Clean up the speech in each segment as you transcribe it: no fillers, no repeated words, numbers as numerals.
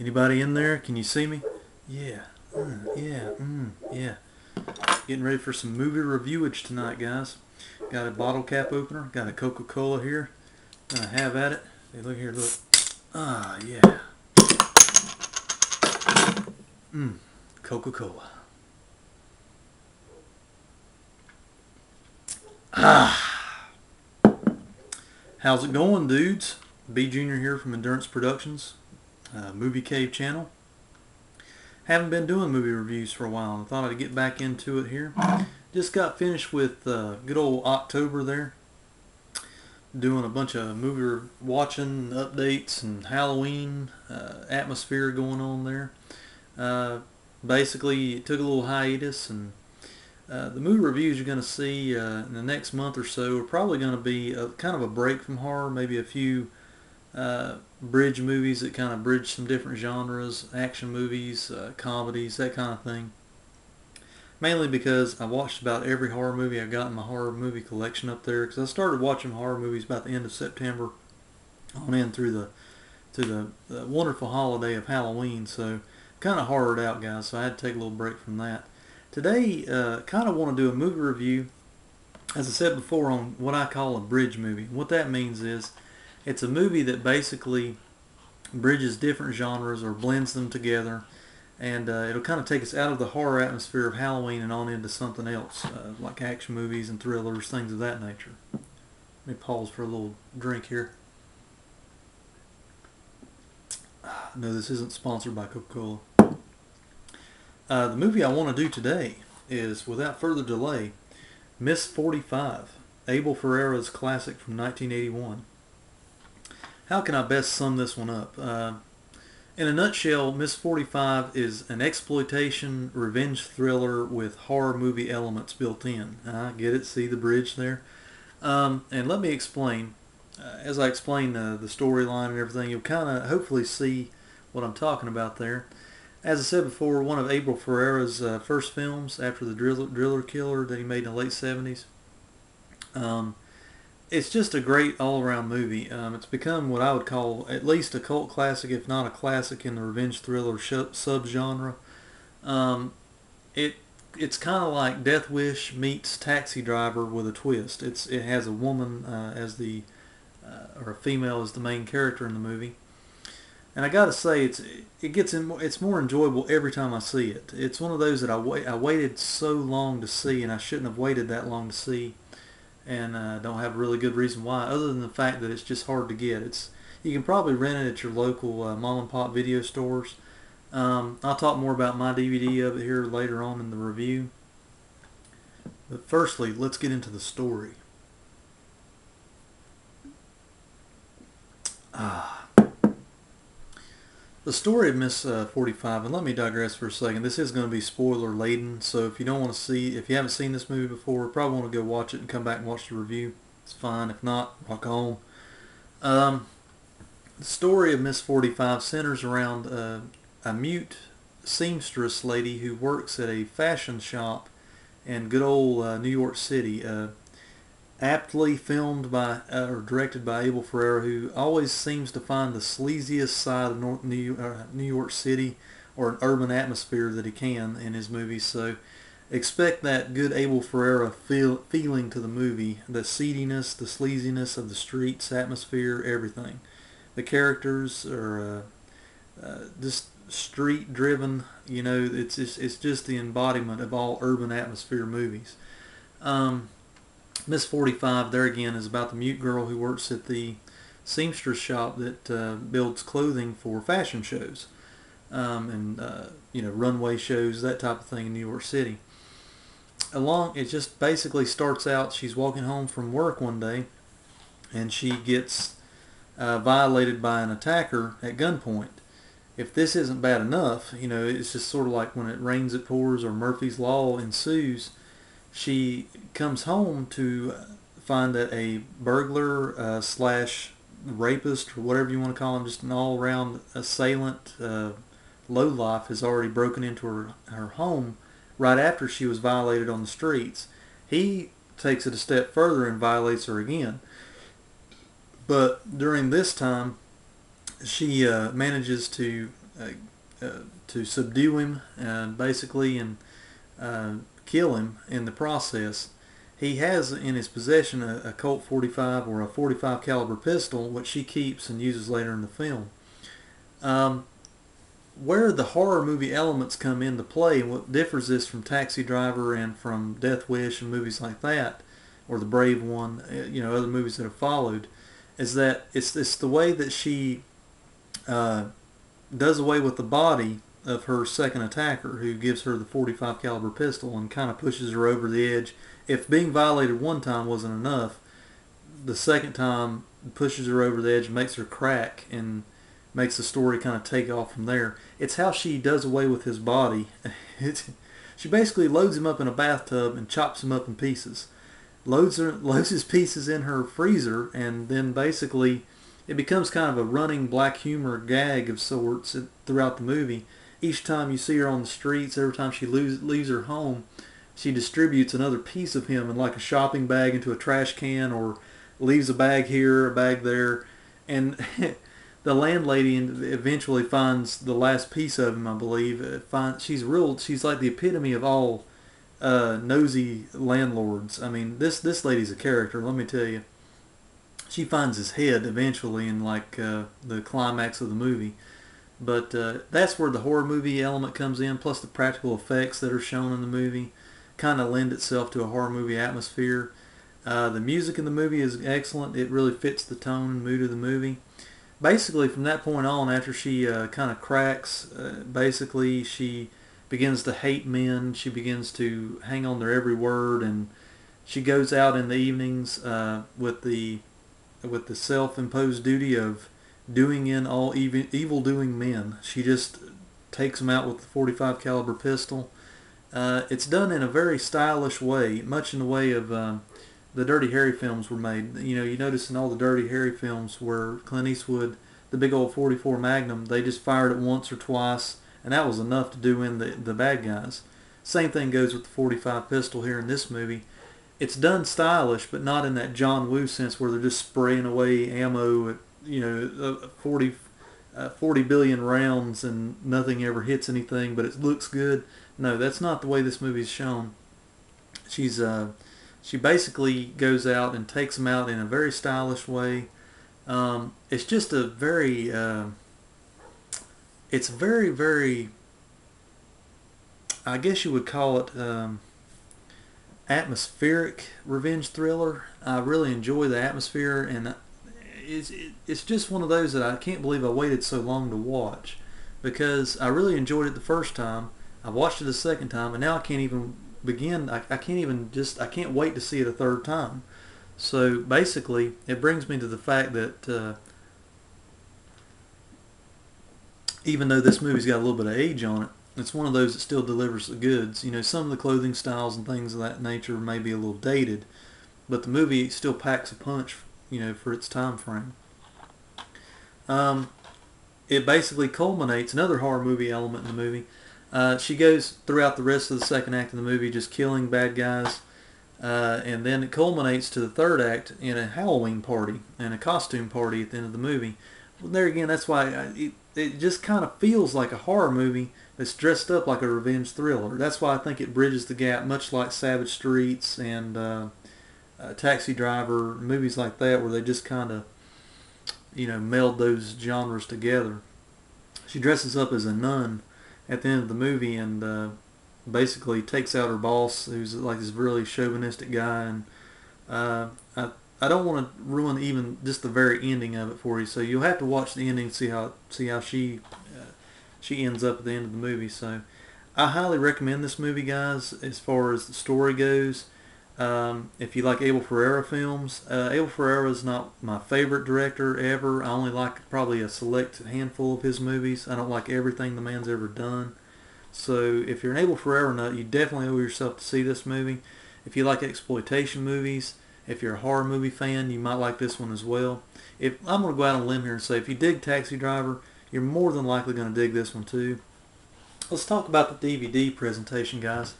Anybody in there? Can you see me? Yeah. Yeah. Getting ready for some movie reviewage tonight, guys. Got a bottle cap opener. Got a Coca-Cola here. Gonna have at it. Hey, look here, look. Ah, yeah. Coca-Cola. Ah. How's it going, dudes? B Junior here from EnduranceProductions, Movie Cave channel. Haven't been doing movie reviews for a while. I thought I'd get back into it here. Just got finished with good old October there. Doing a bunch of movie watching updates and Halloween atmosphere going on there. Basically, it took a little hiatus, and the movie reviews you're going to see in the next month or so are probably going to be kind of a break from horror, maybe a few bridge movies that kind of bridge some different genres, action movies, comedies, that kind of thing. Mainly because I watched about every horror movie I've got in my horror movie collection up there, because I started watching horror movies about the end of September on in through the wonderful holiday of Halloween. So kind of horrored out, guys, so I had to take a little break from that. Today, kind of want to do a movie review, as I said before, on what I call a bridge movie. What that means is it's a movie that basically bridges different genres or blends them together, and it'll kind of take us out of the horror atmosphere of Halloween and on into something else, like action movies and thrillers, things of that nature. Let me pause for a little drink here. No, this isn't sponsored by Coca-Cola. The movie I want to do today is, without further delay, Ms.45, Abel Ferrara's classic from 1981. How can I best sum this one up? In a nutshell, Ms.45 is an exploitation revenge thriller with horror movie elements built in. Get it? See the bridge there? And let me explain. As I explain the storyline and everything, you'll kind of hopefully see what I'm talking about there. As I said before, one of Abel Ferrara's first films after the Driller Killer that he made in the late 70s. It's just a great all-around movie. It's become what I would call at least a cult classic, if not a classic, in the revenge thriller subgenre. It's kind of like Death Wish meets Taxi Driver with a twist. It has a woman as the or a female as the main character in the movie. And I gotta say, it's more enjoyable every time I see it. It's one of those that I waited so long to see, and I shouldn't have waited that long to see, and don't have a really good reason why, other than the fact that it's just hard to get. You can probably rent it at your local mom and pop video stores. I'll talk more about my DVD of it here later on in the review. But firstly, let's get into the story. The story of Ms.45, and let me digress for a second. This is going to be spoiler laden, so if you haven't seen this movie before, probably want to go watch it and come back and watch the review. It's fine. If not, rock on. The story of Ms.45 centers around a mute seamstress lady who works at a fashion shop in good old New York City. Aptly filmed by or directed by Abel Ferrara, who always seems to find the sleaziest side of New York City or an urban atmosphere that he can in his movies. So expect that good Abel Ferrara feeling to the movie, the seediness, the sleaziness of the streets, atmosphere, everything. The characters are just street driven. You know, it's just the embodiment of all urban atmosphere movies. Ms.45, there again, is about the mute girl who works at the seamstress shop that builds clothing for fashion shows and runway shows, that type of thing in New York City. It just basically starts out, she's walking home from work one day, and she gets violated by an attacker at gunpoint. If this isn't bad enough, it's just sort of like when it rains it pours or Murphy's Law ensues. She comes home to find that a burglar slash rapist, or whatever you want to call him, just an all-around assailant, lowlife, has already broken into her home right after she was violated on the streets. He takes it a step further and violates her again. But during this time, she manages to to subdue him, basically, and kill him in the process. He has in his possession a Colt 45 or a 45 caliber pistol, which she keeps and uses later in the film. Where the horror movie elements come into play, and what differs this from Taxi Driver and from Death Wish and movies like that, or The Brave One, other movies that have followed, is that it's the way that she does away with the body of her second attacker, who gives her the 45 caliber pistol and kind of pushes her over the edge. If being violated one time wasn't enough, the second time pushes her over the edge, makes her crack, and makes the story kind of take off from there. It's how she does away with his body. She basically loads him up in a bathtub and chops him up in pieces. Loads his pieces in her freezer, and then basically it becomes kind of a running black humor gag of sorts throughout the movie. Each time you see her on the streets, every time she leaves her home, she distributes another piece of him in like a shopping bag into a trash can, or leaves a bag here, a bag there, and the landlady eventually finds the last piece of him, I believe. She's like the epitome of all nosy landlords. I mean, this lady's a character, let me tell you. She finds his head eventually in like the climax of the movie. But that's where the horror movie element comes in, plus the practical effects that are shown in the movie kind of lend itself to a horror movie atmosphere. The music in the movie is excellent. It really fits the tone and mood of the movie. Basically, from that point on, after she kind of cracks, basically she begins to hate men. She begins to hang on their every word, and she goes out in the evenings with the self-imposed duty of doing in all evil-doing men. She just takes them out with the 45 caliber pistol. It's done in a very stylish way, much in the way of the Dirty Harry films were made. You notice in all the Dirty Harry films where Clint Eastwood, the big old 44 Magnum, they just fired it once or twice, and that was enough to do in the bad guys. Same thing goes with the 45 pistol here in this movie. It's done stylish, but not in that John Woo sense where they're just spraying away ammo at 40 billion rounds and nothing ever hits anything, but it looks good. No, that's not the way this movie's shown. She basically goes out and takes them out in a very stylish way. It's just a very, it's very, very, I guess you would call it atmospheric revenge thriller. I really enjoy the atmosphere, and it's just one of those that I can't believe I waited so long to watch, because I really enjoyed it the first time. I watched it the second time, and now I can't even begin. I can't wait to see it a third time. So basically, it brings me to the fact that even though this movie's got a little bit of age on it, it's one of those that still delivers the goods. Some of the clothing styles and things of that nature may be a little dated, but the movie still packs a punch, for its time frame. It basically culminates, another horror movie element in the movie. She goes throughout the rest of the second act of the movie just killing bad guys, and then it culminates to the third act in a Halloween party and a costume party at the end of the movie. Well, there again, that's why it just kind of feels like a horror movie that's dressed up like a revenge thriller. That's why I think it bridges the gap, much like Savage Streets and Taxi Driver, movies like that, where they just kind of meld those genres together. She dresses up as a nun at the end of the movie and basically takes out her boss, who's like this really chauvinistic guy. And I don't want to ruin even just the very ending of it for you, so you'll have to watch the ending to see how she ends up at the end of the movie. So I highly recommend this movie, guys, as far as the story goes. If you like Abel Ferrara films, Abel Ferrara is not my favorite director ever. I only like probably a select handful of his movies. I don't like everything the man's ever done. So if you're an Abel Ferrara nut, you definitely owe yourself to see this movie. If you like exploitation movies, if you're a horror movie fan, you might like this one as well. I'm going to go out on a limb here and say if you dig Taxi Driver, you're more than likely going to dig this one too. Let's talk about the DVD presentation, guys.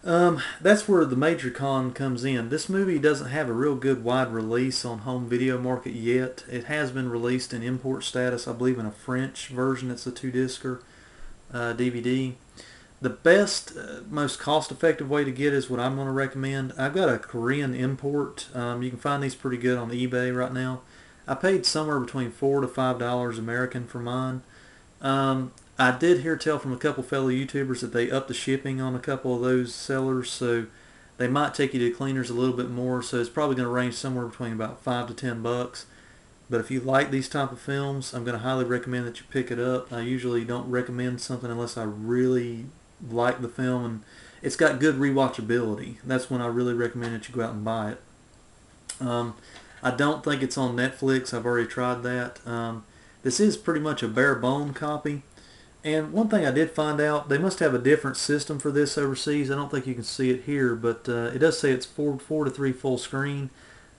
That's where the major con comes in. This movie doesn't have a real good wide release on home video market yet. It has been released in import status, I believe, in a French version. It's a two-discer DVD. The best, most cost-effective way to get is what I'm going to recommend. I've got a Korean import. You can find these pretty good on eBay right now. I paid somewhere between $4 to $5 American for mine. I did hear tell from a couple fellow YouTubers that they upped the shipping on a couple of those sellers, so they might take you to cleaners a little bit more. So it's probably going to range somewhere between about $5 to $10. But if you like these type of films, I'm going to highly recommend that you pick it up. I usually don't recommend something unless I really like the film and it's got good rewatchability. That's when I really recommend that you go out and buy it. I don't think it's on Netflix. I've already tried that. This is pretty much a bare bone copy. And one thing I did find out, they must have a different system for this overseas. I don't think you can see it here, but it does say it's 4:3 full screen.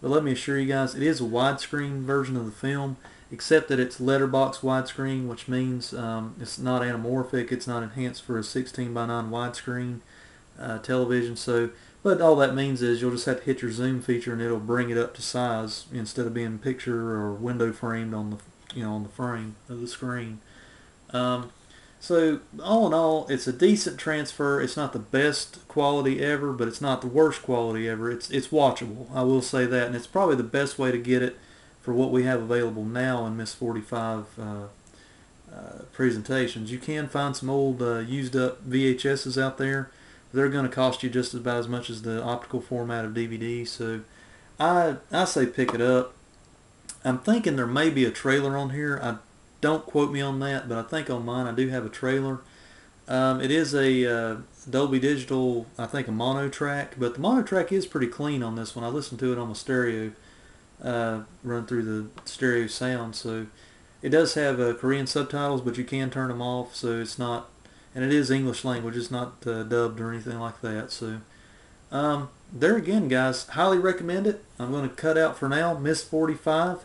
But let me assure you guys, it is a widescreen version of the film, except that it's letterbox widescreen, which means it's not anamorphic. It's not enhanced for a 16:9 widescreen television. So, but all that means is you'll just have to hit your zoom feature, and it'll bring it up to size instead of being picture or window framed on the on the frame of the screen. Um, so all in all, it's a decent transfer. It's not the best quality ever, but it's not the worst quality ever. It's watchable. I will say that, and it's probably the best way to get it for what we have available now in Ms.45 presentations. You can find some old used up VHSs out there. They're going to cost you just about as much as the optical format of DVD. So I say pick it up. I'm thinking there may be a trailer on here. Don't quote me on that, but I think on mine I do have a trailer. It is a Dolby Digital, I think a mono track, but the mono track is pretty clean on this one. I listened to it on the stereo, run through the stereo sound, so it does have Korean subtitles, but you can turn them off, so it's not, and it is English language, it's not dubbed or anything like that. So there again, guys, highly recommend it. I'm going to cut out for now. Ms.45.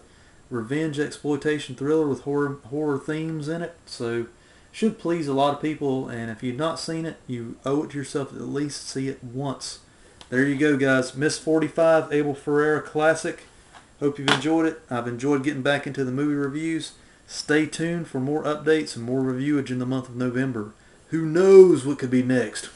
Revenge exploitation thriller with horror themes in it, so should please a lot of people, and if you've not seen it, you owe it to yourself to at least see it once. There you go, guys. Ms.45, Abel Ferrara classic. Hope you've enjoyed it. I've enjoyed getting back into the movie reviews. Stay tuned for more updates and more reviewage in the month of November. Who knows what could be next?